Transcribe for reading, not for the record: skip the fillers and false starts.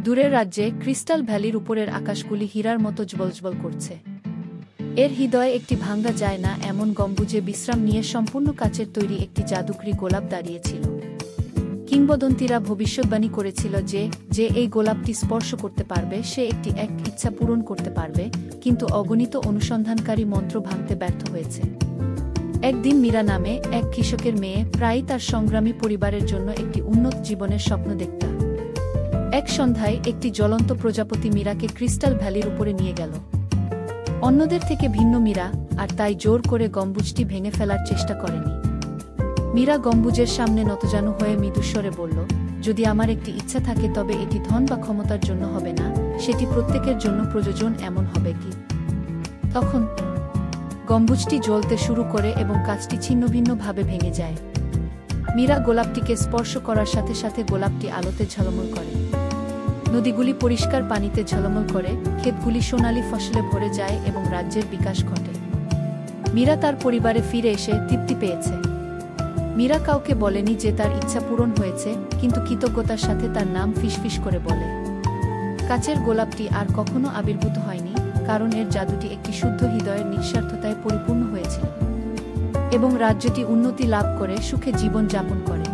দূরের রাজ্যে ক্রিস্টাল ভ্যালির উপরের আকাশগুলি হীরার মতো জ্বলজ্বল করছে। এর হৃদয়ে একটি ভাঙ্গা যায় না এমন গম্বুজে বিশ্রাম নিয়ে সম্পূর্ণ কাচের তৈরি একটি জাদুকরী গোলাপ দাঁড়িয়েছিল। কিংবদন্তীরা ভবিষ্যদ্বাণী করেছিল যে যে এই গোলাপটি স্পর্শ করতে পারবে সে এক ইচ্ছা পূরণ করতে পারবে, কিন্তু অগণিত অনুসন্ধানকারী মন্ত্র ভাঙতে ব্যর্থ হয়েছে। একদিন মীরা নামে এক কৃষকের মেয়ে প্রায়ই তার সংগ্রামী পরিবারের জন্য একটি উন্নত জীবনের স্বপ্ন দেখত। এক সন্ধ্যায় একটি জ্বলন্ত প্রজাপতি মীরাকে ক্রিস্টাল ভ্যালির উপরে নিয়ে গেল। অন্যদের থেকে ভিন্ন মীরা, আর তাই জোর করে গম্বুজটি ভেঙে ফেলার চেষ্টা করেনি। মীরা গম্বুজের সামনে নতজানু হয়ে মৃদুস্বরে বলল, যদি আমার একটি ইচ্ছা থাকে তবে এটি ধন বা ক্ষমতার জন্য হবে না, সেটি প্রত্যেকের জন্য প্রয়োজন এমন হবে কি। তখন গম্বুজটি জ্বলতে শুরু করে এবং কাচটি ছিন্নভিন্নভাবে ভেঙে যায়। মীরা গোলাপটিকে স্পর্শ করার সাথে সাথে গোলাপটি আলোতে ঝলমল করে। নদীগুলি পরিষ্কার পানিতে ঝলমল করে, ক্ষেতগুলি সোনালী ফসলে ভরে যায় এবং রাজ্যের বিকাশ ঘটে। মীরা তার পরিবারে ফিরে এসে তৃপ্তি পেয়েছে। মীরা কাউকে বলেনি যে তার ইচ্ছা পূরণ হয়েছে, কিন্তু কৃতজ্ঞতার সাথে তার নাম ফিসফিস করে বলে। কাচের গোলাপটি আর কখনো আবির্ভূত হয়নি, কারণ এর জাদুটি একটি শুদ্ধ হৃদয়ের নিঃস্বার্থতায় পরিপূর্ণ হয়েছিল এবং রাজ্যটি উন্নতি লাভ করে সুখে জীবন যাপন করে।